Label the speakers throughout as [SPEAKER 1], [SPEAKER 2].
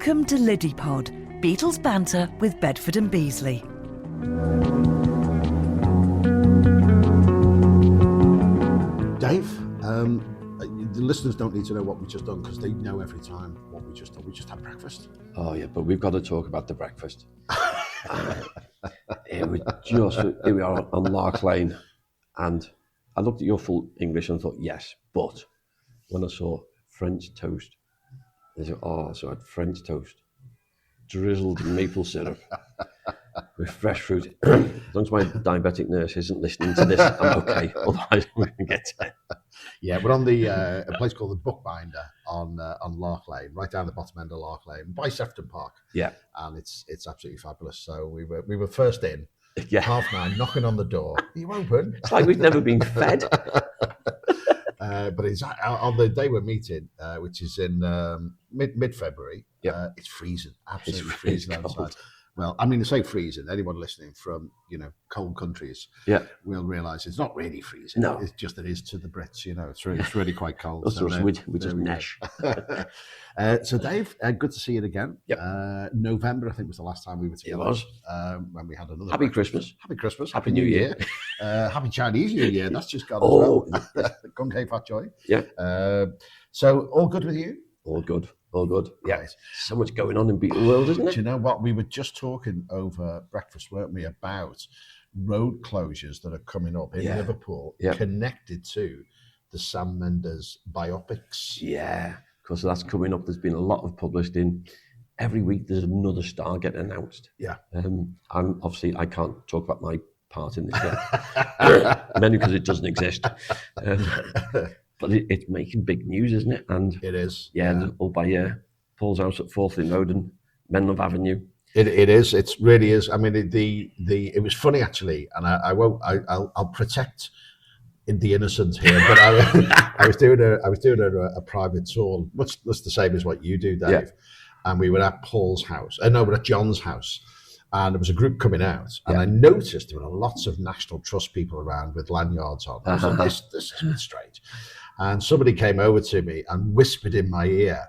[SPEAKER 1] Welcome to Liddypod, Beatles banter with Bedford and Beasley.
[SPEAKER 2] Dave, the listeners don't need to know what we've just done because they know every time what we just done. We just had breakfast.
[SPEAKER 3] Oh yeah, but we've got to talk about the breakfast. We are on Lark Lane, and I looked at your full English and thought yes, but when I saw French toast, I said, so I had French toast, drizzled in maple syrup with fresh fruit. As long as my diabetic nurse isn't listening to this, I'm okay. Otherwise, we're going to get to
[SPEAKER 2] Yeah, we're on a place called the Bookbinder on Lark Lane, right down the bottom end of Lark Lane, by Sefton Park.
[SPEAKER 3] Yeah,
[SPEAKER 2] and it's absolutely fabulous. So we were first in, 9:30, knocking on the door. Are you open?
[SPEAKER 3] It's like we've never been fed.
[SPEAKER 2] But it's on the day we're meeting, which is in mid-February.
[SPEAKER 3] Yep.
[SPEAKER 2] It's freezing, absolutely freezing outside. Well, I mean, to say freezing, anyone listening from cold countries will realise it's not really freezing.
[SPEAKER 3] No,
[SPEAKER 2] it's just it is to the Brits. It's really quite cold.
[SPEAKER 3] we just nesh.
[SPEAKER 2] So Dave, good to see you again.
[SPEAKER 3] Yep.
[SPEAKER 2] November, I think, was the last time we were together.
[SPEAKER 3] It was.
[SPEAKER 2] When we had another.
[SPEAKER 3] Happy Christmas.
[SPEAKER 2] Happy Christmas.
[SPEAKER 3] Happy New Year.
[SPEAKER 2] Happy Chinese New Year. That's just gone as well. Gong Hei Fat Joy.
[SPEAKER 3] Yeah.
[SPEAKER 2] So all good with you?
[SPEAKER 3] All good. All good. Yeah.
[SPEAKER 2] Right.
[SPEAKER 3] So much going on in Beatle world, isn't it?
[SPEAKER 2] Do you know what? We were just talking over breakfast, weren't we, about road closures that are coming up in Liverpool connected to the Sam Mendes biopics.
[SPEAKER 3] Yeah, because that's coming up. There's been a lot of publishing. Every week there's another star getting announced.
[SPEAKER 2] Yeah.
[SPEAKER 3] I'm obviously I can't talk about my part in this yet, mainly because it doesn't exist. But it's making big news, isn't it? And
[SPEAKER 2] it is.
[SPEAKER 3] Yeah. All by Paul's house at 4th Lane Road and Menlove Avenue.
[SPEAKER 2] It is. It really is. I mean, it was funny actually, and I'll protect the innocent here. But I was doing a private tour, much the same as what you do, Dave. Yeah. And we were at Paul's house. We're at John's house. And there was a group coming out, and I noticed there were lots of National Trust people around with lanyards on. I said, this is a bit strange. And somebody came over to me and whispered in my ear,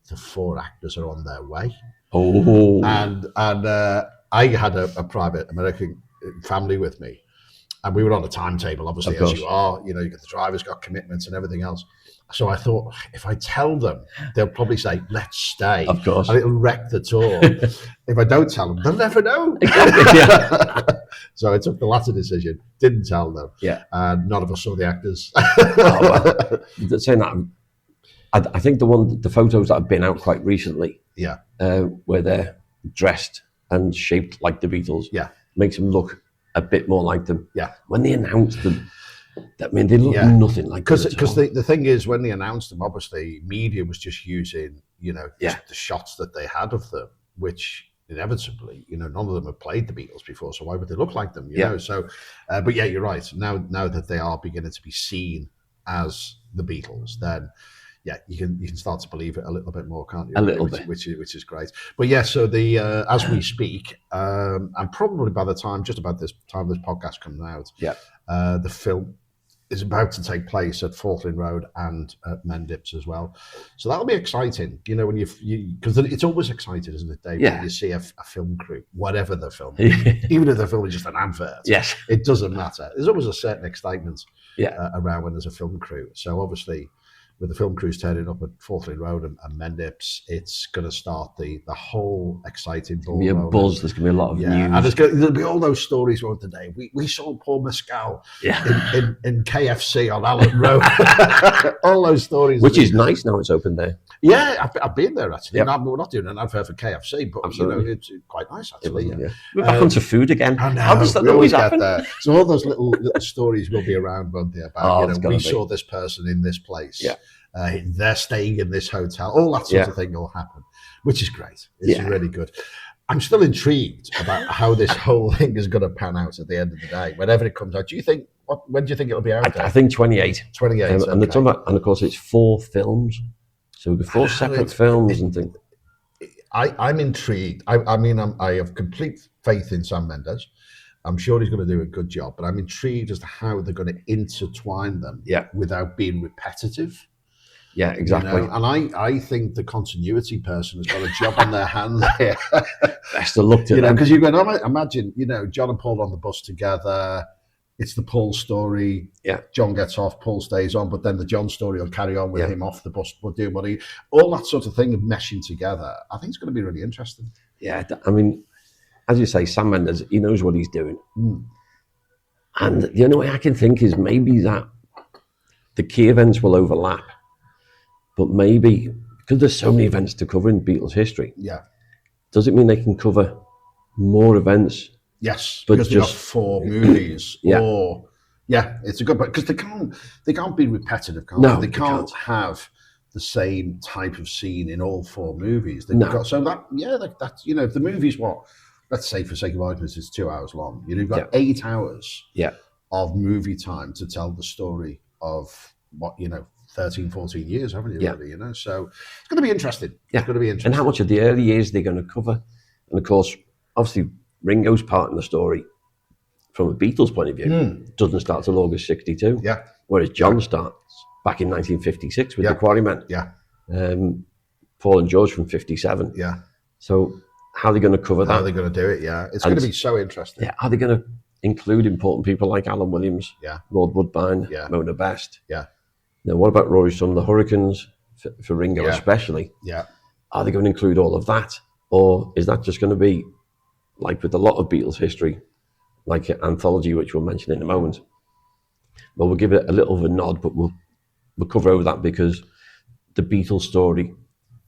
[SPEAKER 2] the 4 actors are on their way.
[SPEAKER 3] Oh.
[SPEAKER 2] And I had a private American family with me, and we were on a timetable, obviously, as you are. You got the driver's got commitments and everything else. So I thought, if I tell them, they'll probably say, let's stay.
[SPEAKER 3] Of course.
[SPEAKER 2] And it'll wreck the tour. If I don't tell them, they'll never know. So I took the latter decision, didn't tell them.
[SPEAKER 3] Yeah.
[SPEAKER 2] And none of us saw the actors.
[SPEAKER 3] Saying that, I think the photos that have been out quite recently, where they're dressed and shaped like the Beatles, makes them look a bit more like them.
[SPEAKER 2] Yeah.
[SPEAKER 3] When they announced them, I mean, they look nothing like them.
[SPEAKER 2] Because the thing is, when they announced them, obviously, media was just using, the shots that they had of them, which inevitably, none of them have played the Beatles before, so why would they look like them? You know. So, but yeah, you're right. Now that they are beginning to be seen as the Beatles, then you can start to believe it a little bit more, can't you?
[SPEAKER 3] A little bit,
[SPEAKER 2] which is great. But yeah, so the as we speak, and probably by the time this podcast comes out, the film is about to take place at 4th Lane Road and at Mendips as well. So that'll be exciting, when because it's always exciting, isn't it, Dave? When you see a film crew, whatever the film, even if the film is just an advert, it doesn't matter. There's always a certain excitement around when there's a film crew. So obviously, with the film crews turning up at 4th Lane Road and Mendips, it's going to start the whole exciting ball.
[SPEAKER 3] There's going to be a buzz. There's going to be a lot of news.
[SPEAKER 2] And there'll be all those stories on today. We saw Paul Mescal in KFC on Allen Road. All those stories.
[SPEAKER 3] Which is nice now it's open there.
[SPEAKER 2] Yeah, I've been there actually. Yeah. We're not doing an advert for KFC, but it's quite nice actually.
[SPEAKER 3] We're back onto food again.
[SPEAKER 2] How does that always happen? So all those little stories will be around, won't they? About we saw this person in this place. Yeah. They're staying in this hotel. All that sort of thing will happen, which is great. It's really good. I'm still intrigued about how this whole thing is going to pan out at the end of the day. Whenever it comes out, when do you think it'll be out?
[SPEAKER 3] I think 28.
[SPEAKER 2] 28.
[SPEAKER 3] And they're talking about, and of course it's 4 films, so we've got 4 separate films and things.
[SPEAKER 2] I'm intrigued. I have complete faith in Sam Mendes. I'm sure he's going to do a good job, but I'm intrigued as to how they're going to intertwine them without being repetitive.
[SPEAKER 3] Yeah, exactly.
[SPEAKER 2] You know? And I think the continuity person has got a job on their hands here.
[SPEAKER 3] Best of luck to
[SPEAKER 2] you know,
[SPEAKER 3] them.
[SPEAKER 2] because you can imagine, you know, John and Paul on the bus together. It's the Paul story.
[SPEAKER 3] Yeah.
[SPEAKER 2] John gets off, Paul stays on, but then the John story will carry on with him off the bus, but doing what he, all that sort of thing of meshing together. I think it's going to be really interesting.
[SPEAKER 3] Yeah, I mean, as you say, Sam Mendes, he knows what he's doing. And the only way I can think is maybe that the key events will overlap, but maybe because there's so many events to cover in Beatles history.
[SPEAKER 2] Yeah.
[SPEAKER 3] Does it mean they can cover more events?
[SPEAKER 2] Yes,
[SPEAKER 3] but
[SPEAKER 2] because they've got 4 movies.
[SPEAKER 3] Yeah.
[SPEAKER 2] Or it's a good, because they can't be repetitive. They can't have the same type of scene in all 4 movies. They've got, so that's, you know, if the movie's let's say for sake of argument, it's 2 hours long. You've got 8 hours of movie time to tell the story of 13, 14 years, haven't you? Really, you know, so it's going to be interesting.
[SPEAKER 3] Yeah.
[SPEAKER 2] It's going to be interesting.
[SPEAKER 3] And how much of the early years they're going to cover? And of course, obviously, Ringo's part in the story from a Beatles point of view doesn't start till August 62.
[SPEAKER 2] Yeah.
[SPEAKER 3] Whereas John starts back in 1956 with the Quarrymen.
[SPEAKER 2] Yeah.
[SPEAKER 3] Paul and George from 57.
[SPEAKER 2] Yeah.
[SPEAKER 3] So how are they going to cover that?
[SPEAKER 2] How are they going to do it? Yeah. It's going to be so interesting.
[SPEAKER 3] Yeah. Are they going to include important people like Alan Williams, Lord Woodbine, Mona Best?
[SPEAKER 2] Yeah.
[SPEAKER 3] Now, what about Rory from the Hurricanes, for Ringo especially?
[SPEAKER 2] Yeah.
[SPEAKER 3] Are they going to include all of that? Or is that just going to be, like with a lot of Beatles history, like an anthology, which we'll mention in a moment? Well, we'll give it a little of a nod, but we'll cover over that because the Beatles story,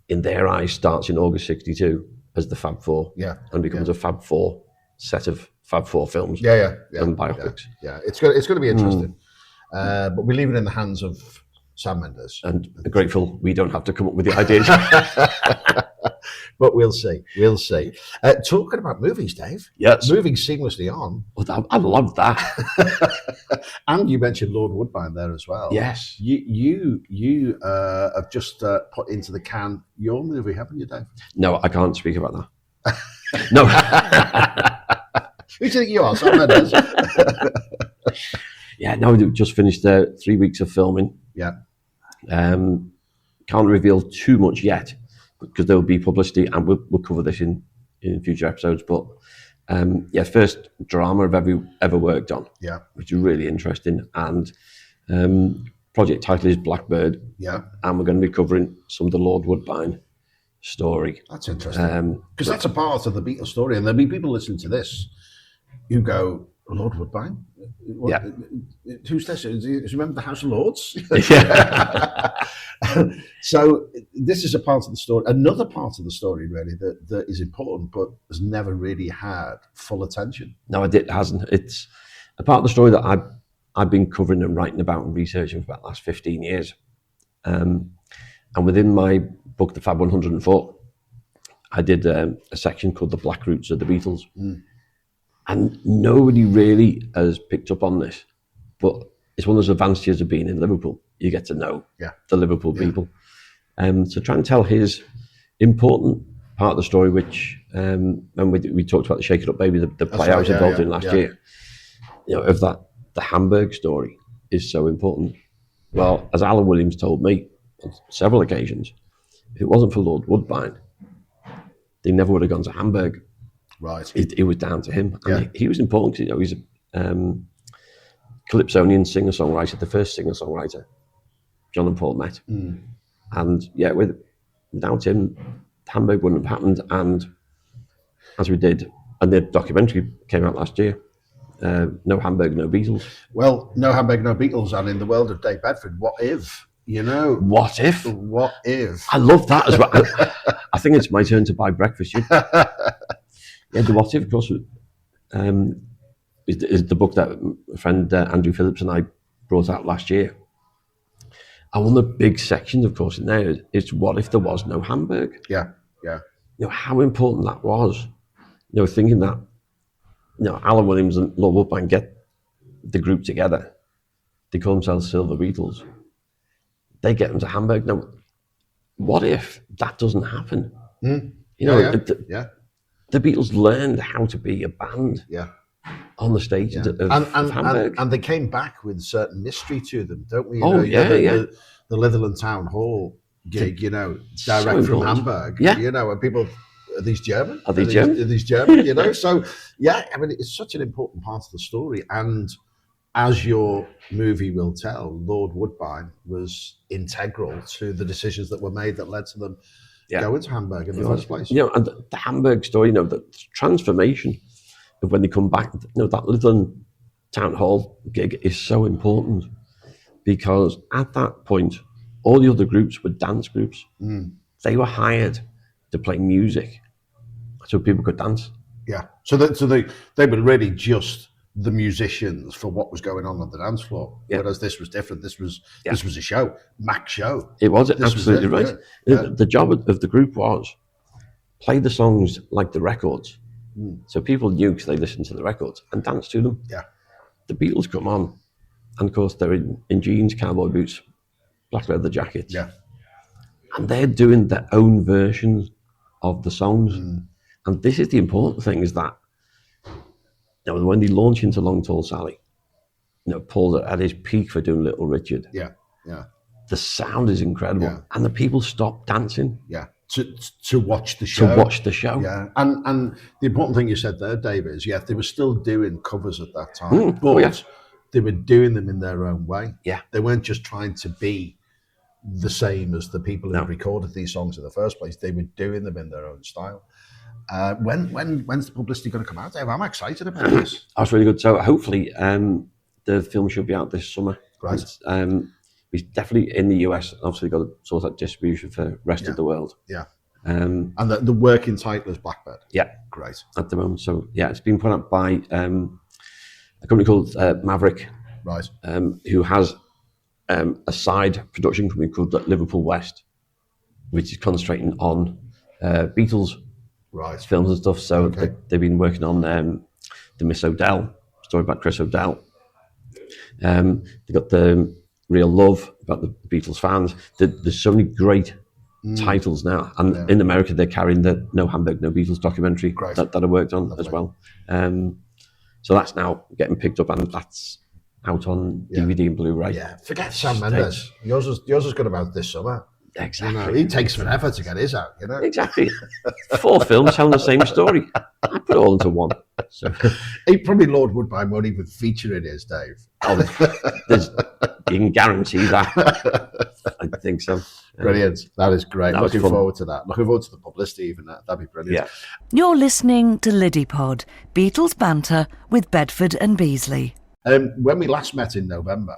[SPEAKER 3] in their eyes, starts in August 62 as the Fab Four, and becomes a Fab Four set of Fab Four films, and biopics.
[SPEAKER 2] Yeah. It's going to be interesting, but we leave it in the hands of Sam Mendes,
[SPEAKER 3] and grateful we don't have to come up with the ideas.
[SPEAKER 2] But we'll see. Talking about movies, Dave.
[SPEAKER 3] Yes.
[SPEAKER 2] Moving seamlessly on.
[SPEAKER 3] Well, I love that.
[SPEAKER 2] And you mentioned Lord Woodbine there as well.
[SPEAKER 3] Yes.
[SPEAKER 2] You have just put into the can your movie, haven't you, Dave?
[SPEAKER 3] No, I can't speak about that. No.
[SPEAKER 2] Who do you think you are, Sam Mendes?
[SPEAKER 3] Yeah, no, we've just finished 3 weeks of filming.
[SPEAKER 2] Yeah.
[SPEAKER 3] Can't reveal too much yet, because there will be publicity, and we'll cover this in future episodes. But first drama I've ever worked on, which is really interesting. And project title is Blackbird, and we're going to be covering some of the Lord Woodbine story.
[SPEAKER 2] That's interesting, because that's a part of the Beatles story, and there'll be people listening to this who go, Lord Woodbine? What? Who's this? Do you remember the House of Lords?
[SPEAKER 3] Yeah.
[SPEAKER 2] So this is a part of the story, another part of the story really that is important, but has never really had full attention.
[SPEAKER 3] No, it hasn't. It's a part of the story that I've been covering and writing about and researching for about the last 15 years. And within my book, The Fab 104, I did a section called The Black Roots of the Beatles. And nobody really has picked up on this, but it's one of those advantages of being in Liverpool. You get to know the Liverpool people. So try and tell his important part of the story, which, and we talked about the Shake It Up Baby, the play I was involved in last year, you know, of that, the Hamburg story is so important. Well, as Alan Williams told me on several occasions, if it wasn't for Lord Woodbine, they never would have gone to Hamburg.
[SPEAKER 2] Right.
[SPEAKER 3] It was down to him. And he was important. You know, he's a Calypsonian singer-songwriter, the first singer-songwriter John and Paul met. And without him, Hamburg wouldn't have happened. And as we did, and the documentary came out last year, No Hamburg, No Beatles.
[SPEAKER 2] Well, No Hamburg, No Beatles, and in the world of Dave Bedford, what if? You know,
[SPEAKER 3] what if?
[SPEAKER 2] What if?
[SPEAKER 3] I love that as well. I think it's my turn to buy breakfast. The What If, of course, is the book that a friend Andrew Phillips and I brought out last year. And one of the big sections, of course, in there is what if there was no Hamburg?
[SPEAKER 2] Yeah.
[SPEAKER 3] You know, how important that was. You know, thinking that, you know, Alan Williams and Lord Woodbine get the group together. They call themselves Silver Beatles. They get them to Hamburg. Now, what if that doesn't happen? You know, the Beatles learned how to be a band. on the stage of Hamburg.
[SPEAKER 2] And they came back with certain mystery to them, don't we?
[SPEAKER 3] The
[SPEAKER 2] Litherland Town Hall gig, direct from Hamburg, and people, are these German? Are these German? So, I mean, it's such an important part of the story. And as your movie will tell, Lord Woodbine was integral to the decisions that were made that led to them going to Hamburg in the first place.
[SPEAKER 3] And the Hamburg story, the transformation of when they come back, that Litherland Town Hall gig is so important because at that point, all the other groups were dance groups. They were hired to play music so people could dance.
[SPEAKER 2] Yeah. So they were really just the musicians for what was going on the dance floor. Whereas this was different. This was a show, Mac's show.
[SPEAKER 3] It was absolutely right. Yeah. The job of the group was play the songs like the records. So people knew because they listened to the records and danced to them.
[SPEAKER 2] Yeah.
[SPEAKER 3] The Beatles come on, and of course they're in jeans, cowboy boots, black leather jackets.
[SPEAKER 2] Yeah.
[SPEAKER 3] And they're doing their own versions of the songs. And this is the important thing, is that when they launch into Long Tall Sally, Paul's at his peak for doing Little Richard.
[SPEAKER 2] Yeah.
[SPEAKER 3] The sound is incredible. And the people stop dancing.
[SPEAKER 2] Yeah. To watch the show.
[SPEAKER 3] Yeah.
[SPEAKER 2] And the important thing you said there, Dave, is they were still doing covers at that time. But they were doing them in their own way.
[SPEAKER 3] Yeah.
[SPEAKER 2] They weren't just trying to be the same as the people who recorded these songs in the first place. They were doing them in their own style. When's the publicity going to come out, Dave? I'm excited about this.
[SPEAKER 3] That's really good. So hopefully the film should be out this summer.
[SPEAKER 2] Right.
[SPEAKER 3] We've definitely in the US, obviously got to sort out distribution for the rest of the world.
[SPEAKER 2] Yeah. And the working title is Blackbird.
[SPEAKER 3] Yeah.
[SPEAKER 2] Great.
[SPEAKER 3] At the moment. So it's been put out by a company called Maverick.
[SPEAKER 2] Right.
[SPEAKER 3] Who has a side production company called Liverpool West, which is concentrating on Beatles films and stuff. So they've been working on the Miss O'Dell story about Chris O'Dell. They've got the Real Love about the Beatles fans. There's so many great titles now, and in America they're carrying the No Hamburg, No Beatles documentary that I worked on as well. So that's now getting picked up, and that's out on DVD and Blu-ray.
[SPEAKER 2] Yeah, forget Sam Mendes. Yours is good about this summer.
[SPEAKER 3] Exactly.
[SPEAKER 2] He takes forever to get his out,
[SPEAKER 3] Exactly. 4 films telling the same story. I put it all into one. So
[SPEAKER 2] he probably Lord Woodbine won't even feature in his, Dave.
[SPEAKER 3] You can guarantee that. I think so.
[SPEAKER 2] Brilliant. That is great. Looking forward to that. Looking forward to the publicity even. That'd be brilliant.
[SPEAKER 3] Yeah.
[SPEAKER 1] You're listening to Liddypod, Beatles banter with Bedford and Beasley.
[SPEAKER 2] When we last met in November,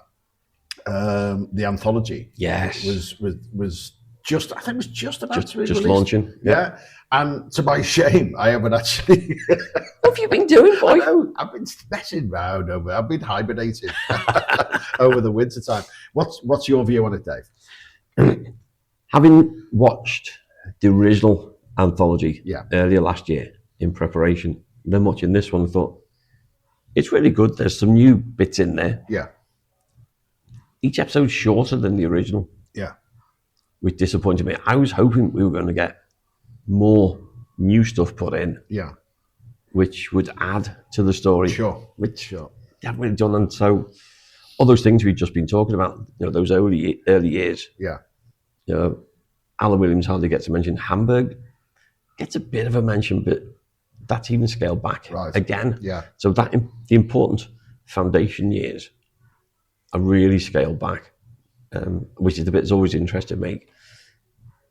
[SPEAKER 2] the anthology was just, I think it was just about to be released.
[SPEAKER 3] Launching.
[SPEAKER 2] Yeah. And to my shame, I haven't actually.
[SPEAKER 3] What have you been doing, boy?
[SPEAKER 2] I've been messing around I've been hibernating over the winter time. What's your view on it, Dave?
[SPEAKER 3] Having watched the original anthology earlier last year in preparation, then watching this one, I thought, it's really good. There's some new bits in there.
[SPEAKER 2] Yeah.
[SPEAKER 3] Each episode's shorter than the original.
[SPEAKER 2] Yeah.
[SPEAKER 3] Which disappointed me. I was hoping we were going to get more new stuff put in.
[SPEAKER 2] Yeah.
[SPEAKER 3] Which would add to the story.
[SPEAKER 2] Sure.
[SPEAKER 3] Which they haven't really done. And so all those things we've just been talking about, those early years.
[SPEAKER 2] Yeah.
[SPEAKER 3] Alan Williams hardly gets a mention. Hamburg gets a bit of a mention, but that's even scaled back again.
[SPEAKER 2] Yeah.
[SPEAKER 3] So that the important foundation years are really scaled back, which is the bit that's always interested me.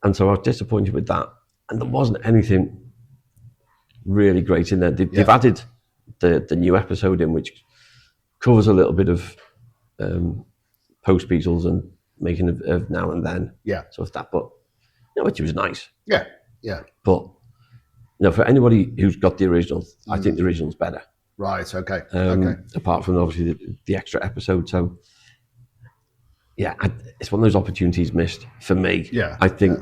[SPEAKER 3] And so I was disappointed with that. And there wasn't anything really great in there. They've added the new episode in, which covers a little bit of post-Beatles and making of now and then.
[SPEAKER 2] Yeah.
[SPEAKER 3] So that, but which was nice.
[SPEAKER 2] Yeah. Yeah.
[SPEAKER 3] But for anybody who's got the original, I think the original's better.
[SPEAKER 2] Right. Okay.
[SPEAKER 3] Apart from obviously the extra episode. So it's one of those opportunities missed for me.
[SPEAKER 2] Yeah.
[SPEAKER 3] I think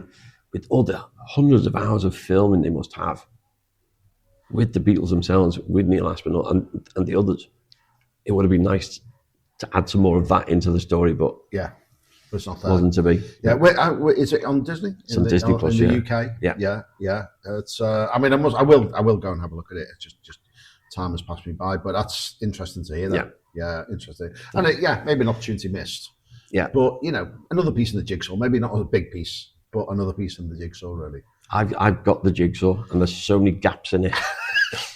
[SPEAKER 3] with all the hundreds of hours of filming they must have with the Beatles themselves, with Neil Aspinall and the others, it would have been nice to add some more of that into the story, but
[SPEAKER 2] it's not there.
[SPEAKER 3] Wasn't to be.
[SPEAKER 2] Yeah, is it on Disney?
[SPEAKER 3] It's on Disney Plus,
[SPEAKER 2] in the UK. Yeah. It's. I mean, I will go and have a look at it. It's just time has passed me by. But that's interesting to hear that. Yeah, interesting. And maybe an opportunity missed.
[SPEAKER 3] Yeah.
[SPEAKER 2] But, another piece in the jigsaw, maybe not a big piece, but another piece in the jigsaw, really.
[SPEAKER 3] I've got the jigsaw, and there's so many gaps in it.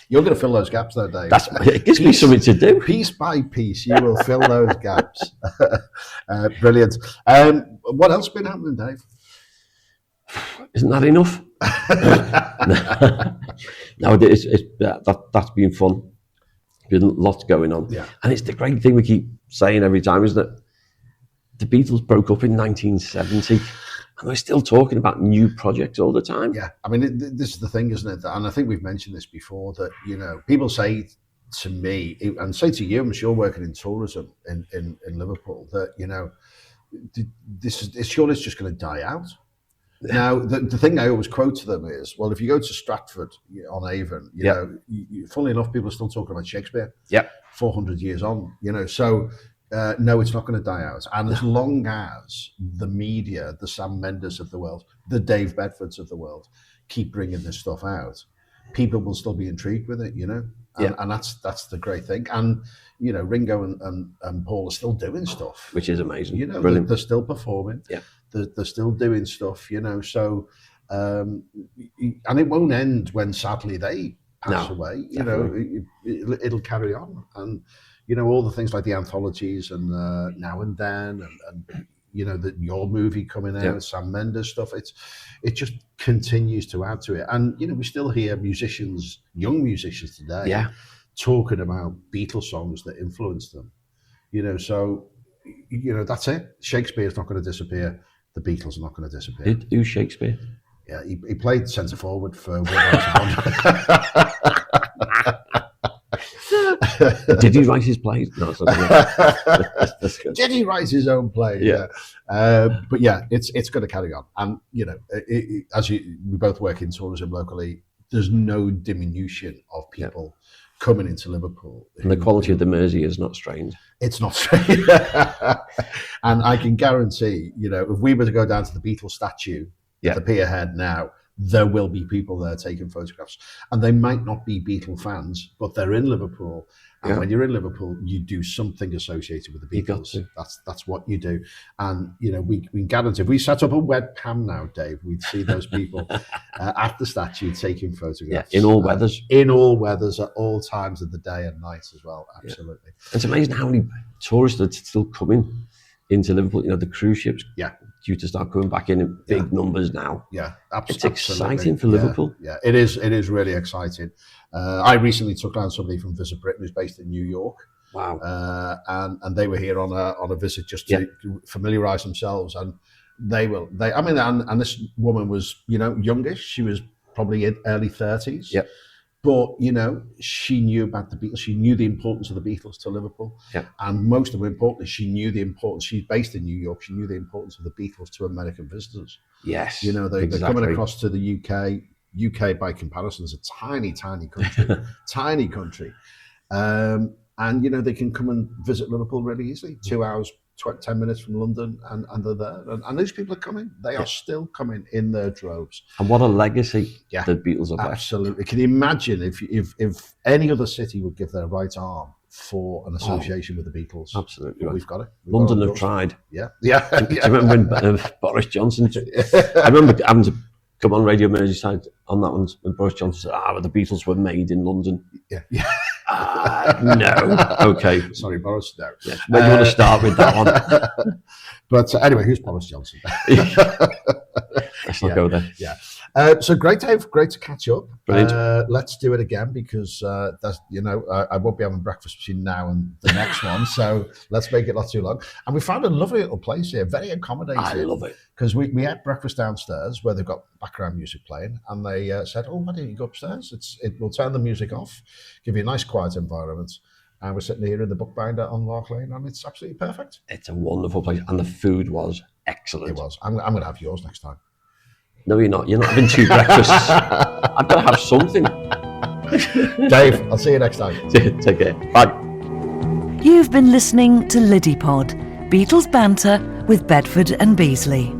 [SPEAKER 2] You're going to fill those gaps, though, Dave.
[SPEAKER 3] It gives me something to do.
[SPEAKER 2] Piece by piece, you will fill those gaps. Brilliant. What else has been happening, Dave?
[SPEAKER 3] Isn't that enough? No, that's been fun. There's been lots going on.
[SPEAKER 2] Yeah.
[SPEAKER 3] And it's the great thing we keep saying every time, isn't it? The Beatles broke up in 1970. And we're still talking about new projects all the time.
[SPEAKER 2] Yeah, I mean, this is the thing, isn't it? And I think we've mentioned this before, that, people say to me, and say to you, I'm sure working in tourism in Liverpool, that, surely it's just going to die out. Yeah. Now, the thing I always quote to them is, well, if you go to Stratford on Avon, funnily enough, people are still talking about Shakespeare.
[SPEAKER 3] Yep.
[SPEAKER 2] 400 years on, so... no, it's not going to die out. And as long as the media, the Sam Mendes of the world, the Dave Bedfords of the world, keep bringing this stuff out, people will still be intrigued with it, And that's the great thing. And, Ringo and Paul are still doing stuff.
[SPEAKER 3] Which is amazing.
[SPEAKER 2] They're still performing.
[SPEAKER 3] Yeah.
[SPEAKER 2] They're still doing stuff, so... and it won't end when, sadly, they pass away. It'll carry on. And... all the things like the anthologies and Now and Then and your movie coming out, Sam Mendes stuff, it just continues to add to it. And, we still hear musicians, young musicians today, talking about Beatles songs that influenced them. So, that's it. Shakespeare's not going to disappear. The Beatles are not going to disappear.
[SPEAKER 3] Who's Shakespeare?
[SPEAKER 2] Yeah, he played centre forward for Wolverhampton.
[SPEAKER 3] Did he write his plays? No,
[SPEAKER 2] did he write his own play?
[SPEAKER 3] Yeah.
[SPEAKER 2] But it's going to carry on. And, we both work in tourism locally, there's no diminution of people coming into Liverpool.
[SPEAKER 3] And the quality of the Mersey is not strained.
[SPEAKER 2] It's not strained. And I can guarantee, if we were to go down to the Beatles statue at the pier head now, there will be people there taking photographs, and they might not be Beatle fans, but they're in Liverpool. And when you're in Liverpool, you do something associated with the Beatles. That's what you do. And we can guarantee, if we set up a webcam now, Dave, we'd see those people at the statue taking photographs.
[SPEAKER 3] In all weathers.
[SPEAKER 2] In all weathers, at all times of the day and night as well. Absolutely.
[SPEAKER 3] It's amazing how many tourists are still coming into Liverpool. The cruise ships due to start coming back in big numbers now.
[SPEAKER 2] Yeah,
[SPEAKER 3] it's exciting for Liverpool.
[SPEAKER 2] Yeah, it is. It is really exciting. I recently took down somebody from Visit Britain who's based in New York.
[SPEAKER 3] Wow.
[SPEAKER 2] And they were here on a visit just to familiarise themselves, and and this woman was youngish. She was probably in early 30s.
[SPEAKER 3] Yep.
[SPEAKER 2] But, she knew about the Beatles. She knew the importance of the Beatles to Liverpool.
[SPEAKER 3] Yeah.
[SPEAKER 2] And most importantly, she knew the importance. She's based in New York. She knew the importance of the Beatles to American visitors.
[SPEAKER 3] Yes.
[SPEAKER 2] They're coming across to the UK. UK, by comparison, is a tiny, tiny country. Tiny country. And, they can come and visit Liverpool really easily. 2 hours, 10 minutes from London, and they're there. And these people are coming. They are still coming in their droves.
[SPEAKER 3] And what a legacy the Beatles have left.
[SPEAKER 2] Absolutely. Can you imagine if any other city would give their right arm for an association with the Beatles?
[SPEAKER 3] Absolutely.
[SPEAKER 2] We've got it.
[SPEAKER 3] London have tried.
[SPEAKER 2] Yeah.
[SPEAKER 3] Do you remember when Boris Johnson? I remember having to come on Radio Merseyside on that one, and Boris Johnson said, but the Beatles were made in London.
[SPEAKER 2] Yeah.
[SPEAKER 3] No. Okay.
[SPEAKER 2] Sorry, Boris. No.
[SPEAKER 3] Yeah. Where do you want to start with that one?
[SPEAKER 2] But anyway, who's Boris Johnson?
[SPEAKER 3] Let's not go there.
[SPEAKER 2] Yeah. So great, Dave. Great to catch up.
[SPEAKER 3] Brilliant.
[SPEAKER 2] Let's do it again, because that's I won't be having breakfast between now and the next one. So let's make it not too long. And we found a lovely little place here, very accommodating.
[SPEAKER 3] I love it.
[SPEAKER 2] Because we had breakfast downstairs where they've got background music playing, and they said, why don't you go upstairs? We'll turn the music off, give you a nice quiet environment. And we're sitting here in the Bookbinder on Lark Lane, and it's absolutely perfect.
[SPEAKER 3] It's a wonderful place, and the food was excellent.
[SPEAKER 2] It was. I'm going to have yours next time.
[SPEAKER 3] No, you're not. You're not having 2 breakfasts. I've got to have something.
[SPEAKER 2] Dave, I'll see you next time.
[SPEAKER 3] Take care. Bye.
[SPEAKER 1] You've been listening to Liddypod, Beatles banter with Bedford and Beasley.